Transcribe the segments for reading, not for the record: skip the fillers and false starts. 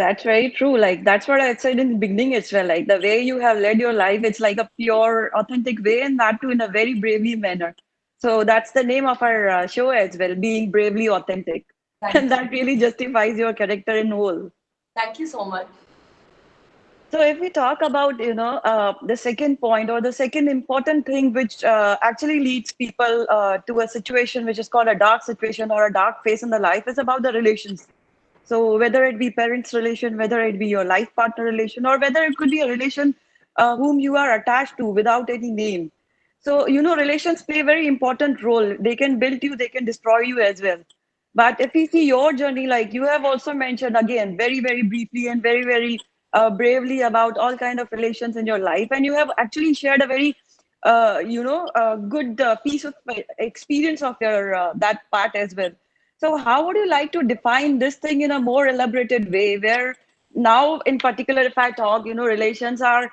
That's very true. Like that's what I said in the beginning as well. Like the way you have led your life, it's like a pure, authentic way, and that too in a very bravely manner. So that's the name of our show as well, being bravely authentic, and Thank you. that really justifies your character in whole. Thank you so much. So if we talk about, the second point or the second important thing which actually leads people to a situation which is called a dark situation or a dark phase in the life is about the relations. So whether it be parents' relation, whether it be your life partner relation, or whether it could be a relation whom you are attached to without any name. So, relations play a very important role. They can build you, they can destroy you as well. But if we see your journey, like you have also mentioned again, very, very briefly and very, very bravely about all kind of relations in your life, and you have actually shared a very, good piece of experience of your that part as well. So, how would you like to define this thing in a more elaborated way? Where now, in particular, if I talk, relations are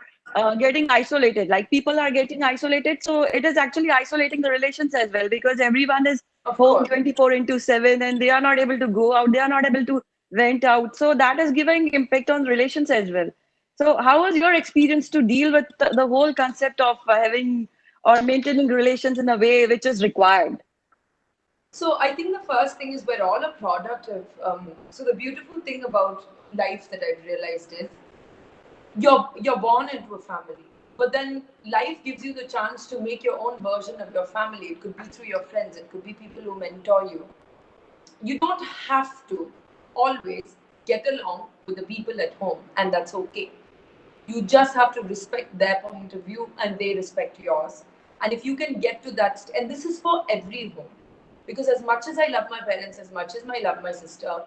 getting isolated. Like people are getting isolated, so it is actually isolating the relations as well because everyone is Of home course. 24/7 and they are not able to go out. They are not able to went out. So that is giving impact on relations as well. So, how was your experience to deal with the whole concept of having or maintaining relations in a way which is required? So I think the first thing is we're all a product of. So the beautiful thing about life that I've realized is you're born into a family, but then life gives you the chance to make your own version of your family. It could be through your friends. It could be people who mentor you. You don't have to always get along with the people at home, and that's okay. You just have to respect their point of view and they respect yours. And if you can get to that, and this is for every home, because as much as I love my parents, as much as I love my sister,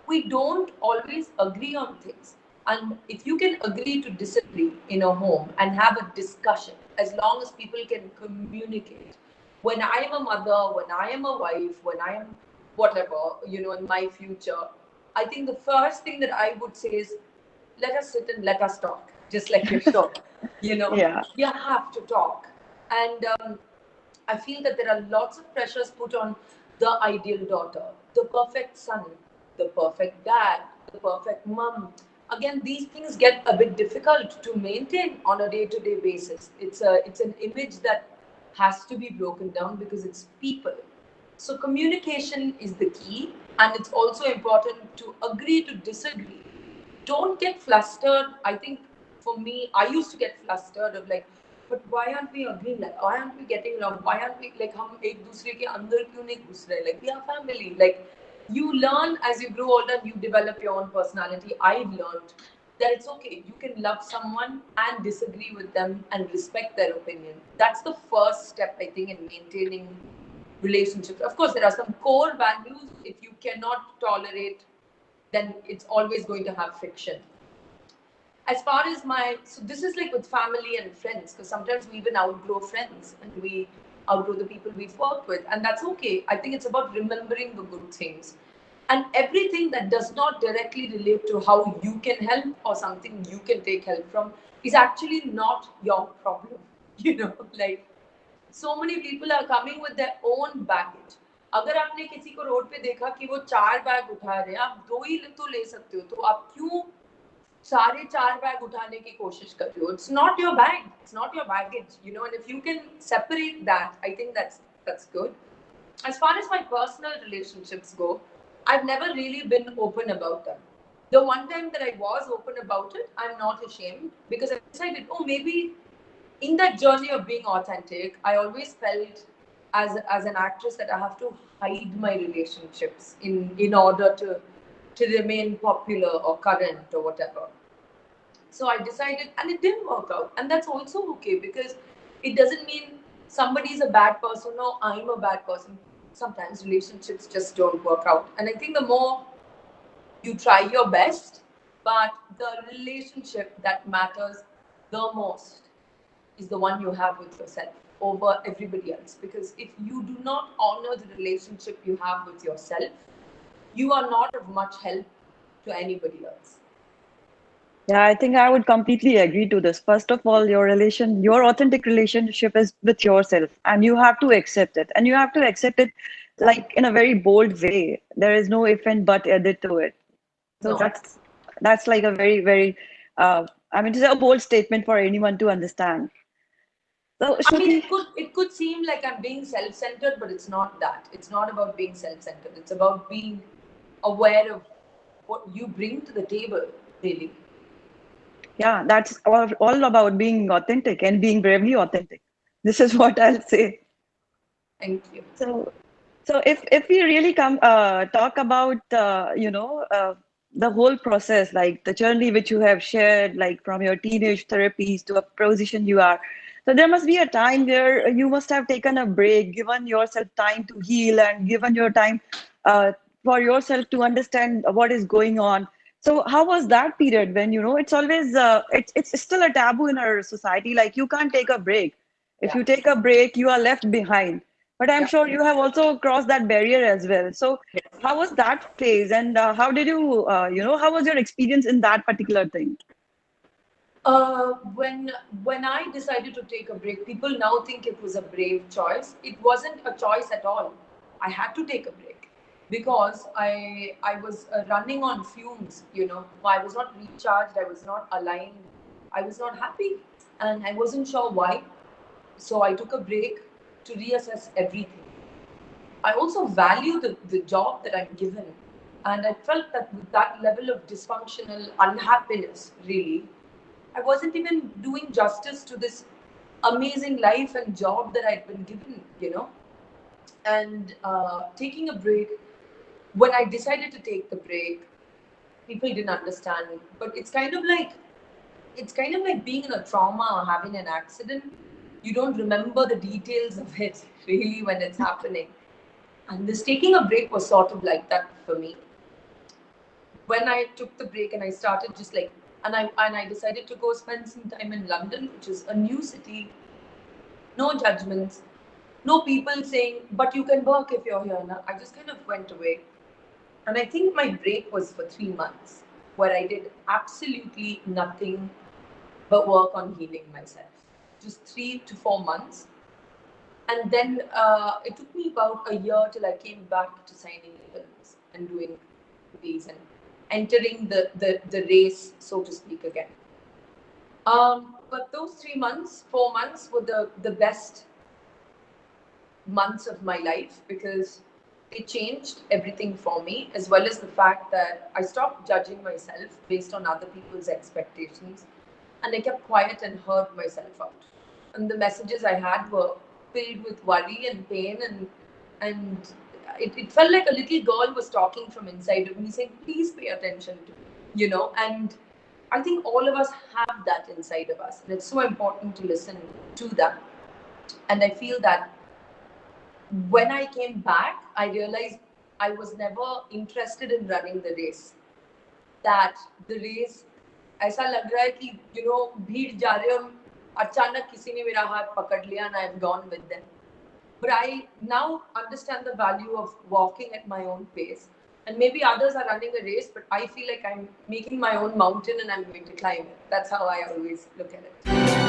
we don't always agree on things. And if you can agree to disagree in a home and have a discussion, as long as people can communicate, when I am a mother, when I am a wife, when I am whatever, in my future, I think the first thing that I would say is let us sit and let us talk, just like your show. Yeah. You have to talk. And I feel that there are lots of pressures put on the ideal daughter, the perfect son, the perfect dad, the perfect mom. Again, these things get a bit difficult to maintain on a day-to-day basis. It's an image that has to be broken down because it's people. So communication is the key, and it's also important to agree to disagree. Don't get flustered. I think for me, I used to get flustered of like, but why aren't we agreeing? Like, why aren't we getting along? Why aren't we like हम एक दूसरे के अंदर क्यों नहीं घुस रहे? Like we are family. Like you learn as you grow older, you develop your own personality. I've learned that it's okay. You can love someone and disagree with them and respect their opinion. That's the first step, I think, in maintaining relationships. Of course, there are some core values. If you cannot tolerate, then it's always going to have friction. As far as so this is like with family and friends, because sometimes we even outgrow friends and we outgrow the people we've worked with, and that's okay. I think it's about remembering the good things. And everything that does not directly relate to how you can help or something you can take help from is actually not your problem. Like so many people are coming with their own baggage. अगर आपने किसी को road पे देखा कि वो 4 bag उठा रहे हैं, आप 2 ही तो ले सकते हो, तो आप क्यों सारे 4 बैग उठाने की कोशिश कर रहे हो? It's not your bag, it's not your baggage, and if you can separate that, I think that's good. As far as my personal relationships go, I've never really been open about them. The one time that I was open about it, I'm not ashamed because I decided, oh, maybe in that journey of being authentic, I always felt as an actress that I have to hide my relationships in order to remain popular or current or whatever. So I decided, and it didn't work out, and that's also okay because it doesn't mean somebody is a bad person or I'm a bad person. Sometimes relationships just don't work out, and I think the more you try your best, but the relationship that matters the most is the one you have with yourself over everybody else. Because if you do not honor the relationship you have with yourself, you are not of much help to anybody else. Yeah, I think I would completely agree to this. First of all, your authentic relationship is with yourself, and you have to accept it. And you have to accept it like in a very bold way. There is no if and but added to it. So No. That's like a very, very, I mean, it's a bold statement for anyone to understand. So, I mean, Shruti, it could seem like I'm being self-centered, but it's not that. It's not about being self-centered. It's about being aware of what you bring to the table, really. yeah, that's all about being authentic and being bravely authentic. This is what I'll say. Thank you. So, so if we really come talk about the whole process, like the journey which you have shared, like from your teenage therapies to a position you are, so there must be a time where you must have taken a break, given yourself time to heal, and given your time uh, for yourself to understand what is going on. So how was that period when it's always it's still a taboo in our society, like you can't take a break. If Yeah. you take a break, you are left behind. But I'm Yeah. sure you have also crossed that barrier as well. So Yes. how was that phase, and how did you, how was your experience in that particular thing? When I decided to take a break, people now think it was a brave choice. It wasn't a choice at all. I had to take a break because I was running on fumes. I was not recharged. I was not aligned. I was not happy, and I wasn't sure why. So I took a break to reassess everything. I also value the job that I'm given. And I felt that with that level of dysfunctional unhappiness, really, I wasn't even doing justice to this amazing life and job that I'd been given. And taking a break, when I decided to take the break, people didn't understand. But it's kind of like being in a trauma or having an accident. You don't remember the details of it really when it's happening. And this taking a break was sort of like that for me. When I took the break and I started just like, and I decided to go spend some time in London, which is a new city, no judgments, no people saying, but you can work if you're here now. I just kind of went away. And I think my break was for 3 months, where I did absolutely nothing but work on healing myself. Just 3 to 4 months. And then it took me about a year till I came back to signing films and doing these and entering the race, so to speak, again. But those 3 months, 4 months were the best months of my life because it changed everything for me, as well as the fact that I stopped judging myself based on other people's expectations and I kept quiet and heard myself out. And the messages I had were filled with worry and pain, and it felt like a little girl was talking from inside of me saying, please pay attention to me. And I think all of us have that inside of us, and it's so important to listen to that. And I feel that when I came back, I realized I was never interested in running the race. That the race, ऐसा लग रहा है कि भीड़ जा रहे और अचानक किसी ने मेरा हाथ पकड़ लिया and I've gone with them. But I now understand the value of walking at my own pace. And maybe others are running a race, but I feel like I'm making my own mountain and I'm going to climb it. That's how I always look at it.